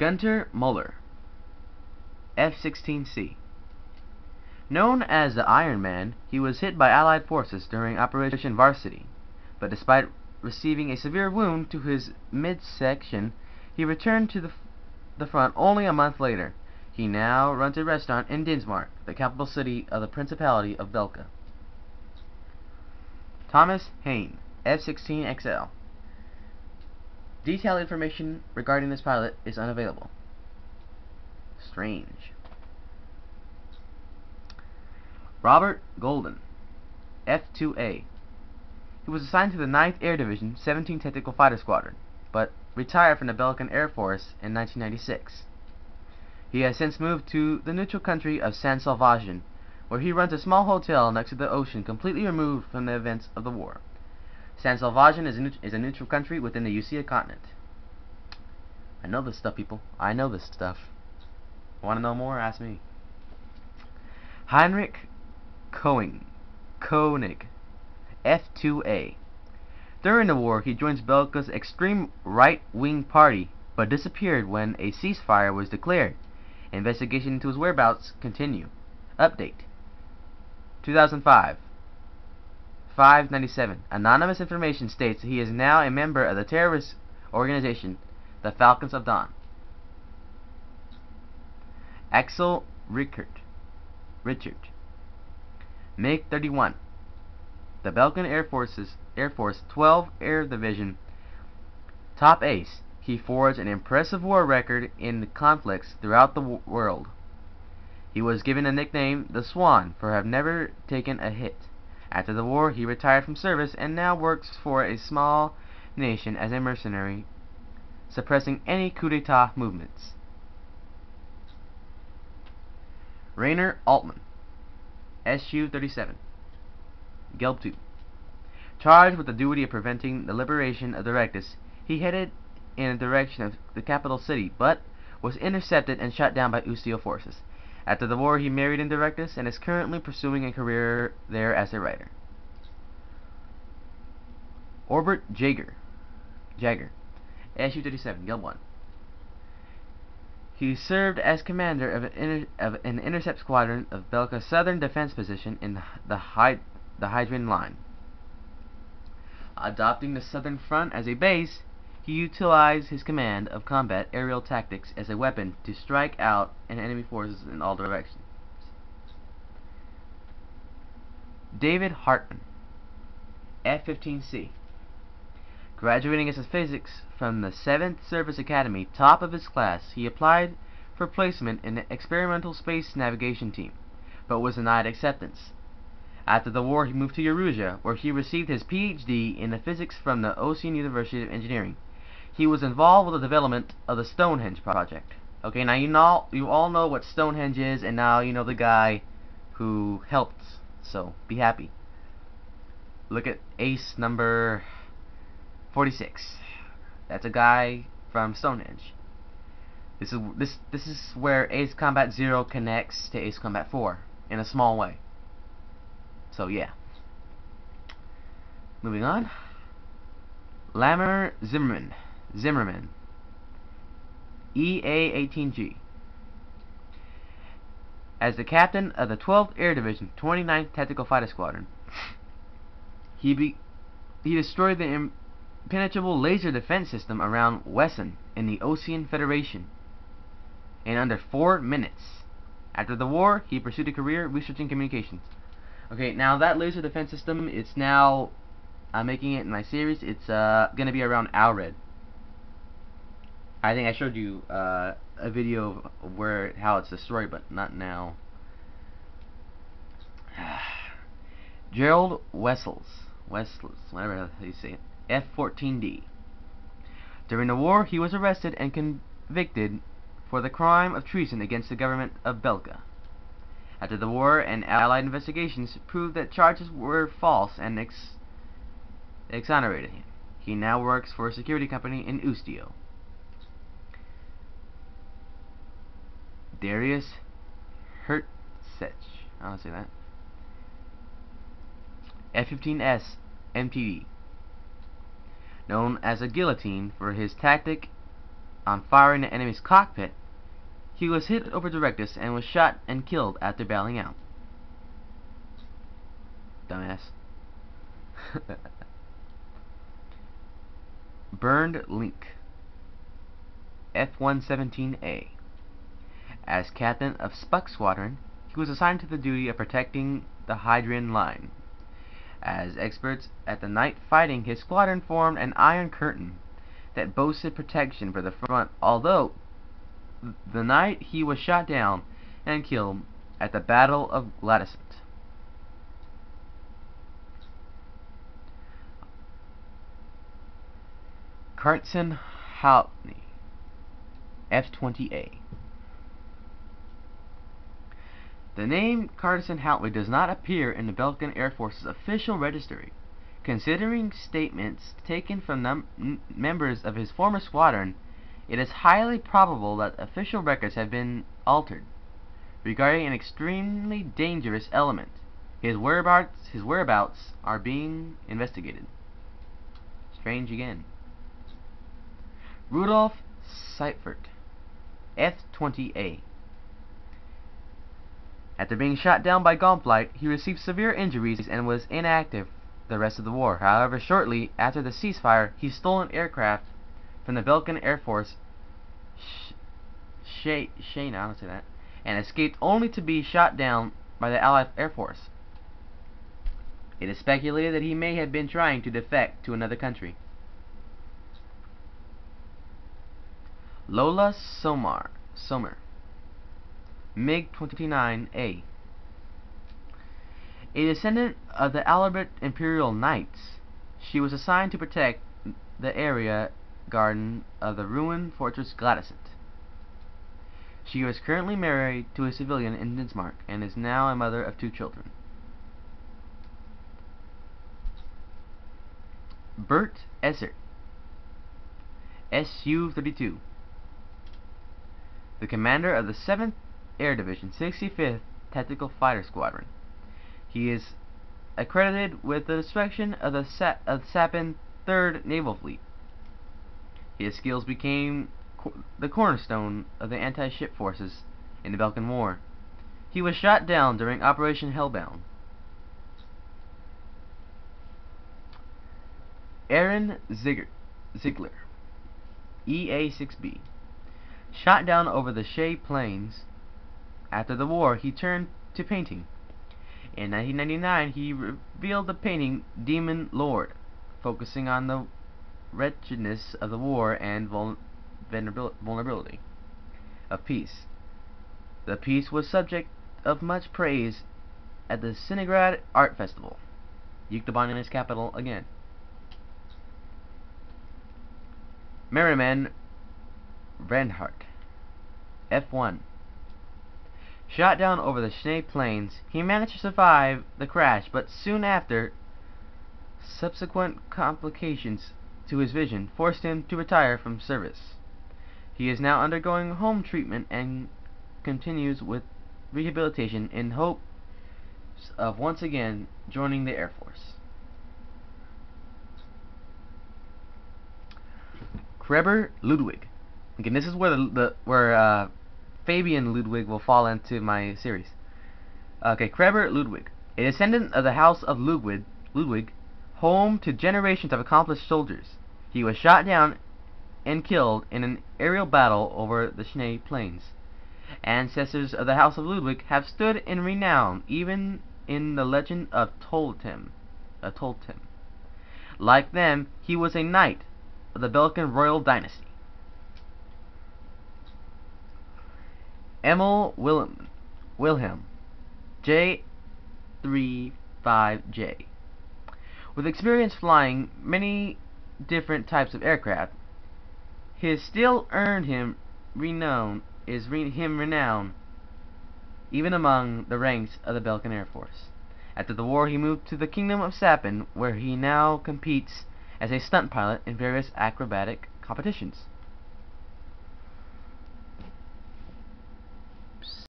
Gunter Muller, F-16C. Known as the Iron Man, he was hit by Allied forces during Operation Varsity, but despite receiving a severe wound to his midsection, he returned to the front only a month later. He now runs a restaurant in Dinsmark, the capital city of the Principality of Belka. Thomas Hain, F-16XL. Detailed information regarding this pilot is unavailable. Strange. Robert Golden, F-2A. He was assigned to the 9th Air Division, 17th Tactical Fighter Squadron, but retired from the Belgian Air Force in 1996. He has since moved to the neutral country of Saint-Salvagin, where he runs a small hotel next to the ocean, completely removed from the events of the war. Saint-Salvagin is a neutral country within the Eurasia continent. I know this stuff, people. I know this stuff. Want to know more? Ask me. Heinrich Koenig, F-2A. During the war, he joins Belka's extreme right-wing party, but disappeared when a ceasefire was declared. Investigation into his whereabouts continue. Update. 2005. 597. Anonymous information states that he is now a member of the terrorist organization, the Falcons of Dawn. Axel Richard. MiG-31. The Belgian Air Force 12 Air Division top ace. He forged an impressive war record in conflicts throughout the world. He was given a nickname, the Swan, for having never taken a hit. After the war, he retired from service and now works for a small nation as a mercenary, suppressing any coup d'etat movements. Rainer Altmann, Su-37, Gelb 2. Charged with the duty of preventing the liberation of Directus, he headed in the direction of the capital city, but was intercepted and shot down by Ustio forces. After the war, he married in Directus and is currently pursuing a career there as a writer. Orbert Jager, Su-37, Gelb 1. He served as commander of an intercept squadron of Belka's southern defense position in the Hadrian Line. Adopting the southern front as a base, he utilized his command of combat aerial tactics as a weapon to strike out enemy forces in all directions. David Hartmann, F-15C. Graduating as a physics from the 7th Service Academy, top of his class, he applied for placement in the Experimental Space Navigation Team, but was denied acceptance. After the war, he moved to Eurasia, where he received his PhD in physics from the Ocean University of Engineering. He was involved with the development of the Stonehenge project. Okay, now you all know what Stonehenge is, and now you know the guy who helped. So be happy. Look at ace number 46. That's a guy from Stonehenge. This is where Ace Combat 0 connects to Ace Combat 4 in a small way. So yeah. Moving on. Lammer Zimmerman, EA-18G. As the captain of the 12th Air Division, 29th Tactical Fighter Squadron, he destroyed the impenetrable laser defense system around Wesen in the Ocean Federation in under 4 minutes. After the war, he pursued a career researching communications. Okay, now that laser defense system, it's now, I'm making it in my series, it's going to be around Alred. I think I showed you a video of how it's destroyed, but not now. Gerald Wessels, whatever you say it, F-14D. During the war, he was arrested and convicted for the crime of treason against the government of Belka. After the war, and Allied investigations proved that charges were false and exonerated him. He now works for a security company in Ustio. Darius Hertzech, I'll say that. F-15S MTD. Known as a guillotine for his tactic on firing the enemy's cockpit, he was hit over the rectus and was shot and killed after bailing out. Dumbass. Bernd Link, F-117A. As captain of Spuk Squadron, he was assigned to the duty of protecting the Hadrian Line. As experts at the night fighting, his squadron formed an iron curtain that boasted protection for the front, although the night he was shot down and killed at the Battle of Gladysant. Kartson Haltney, F-20A. The name Kartson Haltney does not appear in the Belgian Air Force's official registry. Considering statements taken from members of his former squadron, it is highly probable that official records have been altered regarding an extremely dangerous element. His whereabouts are being investigated. Strange again. Rudolf Seifert, F-20A. After being shot down by gunflight, he received severe injuries and was inactive the rest of the war. However, shortly after the ceasefire, he stole an aircraft from the Belgian Air Force, and escaped only to be shot down by the Allied Air Force. It is speculated that he may have been trying to defect to another country. Lola Sommer, MiG-29A. A descendant of the Albert Imperial Knights, she was assigned to protect the area garden of the ruined Fortress Gladysant. She was currently married to a civilian in Denmark and is now a mother of 2 children. Bert Esser, Su-32. The commander of the 7th Air Division, 65th Tactical Fighter Squadron. He is accredited with the destruction of the Sapin 3rd Naval Fleet. His skills became the cornerstone of the anti-ship forces in the Balkan War. He was shot down during Operation Hellbound. Aaron Ziegler, EA-6B. Shot down over the Shea Plains. After the war, he turned to painting. In 1999, he revealed the painting Demon Lord, focusing on the wretchedness of the war and vulnerability of peace. The piece was subject of much praise at the Cinegrad Art Festival, Yuktaban's capital again. Merriman Reinhardt, F-1. Shot down over the Schnee Plains, he managed to survive the crash, but soon after, subsequent complications to his vision forced him to retire from service. He is now undergoing home treatment and continues with rehabilitation in hopes of once again joining the Air Force. Kreber Ludwig. Again, this is where Fabian Ludwig will fall into my series. Okay, Kreber Ludwig, a descendant of the House of Ludwig, home to generations of accomplished soldiers. He was shot down and killed in an aerial battle over the Schnee Plains. Ancestors of the House of Ludwig have stood in renown even in the legend of Toltim. Like them, he was a knight of the Belgian royal dynasty. Emil Wilhelm, J-35J. With experience flying many different types of aircraft, his still earned him renown even among the ranks of the Belgian Air Force. After the war, he moved to the Kingdom of Sapin, where he now competes as a stunt pilot in various acrobatic competitions.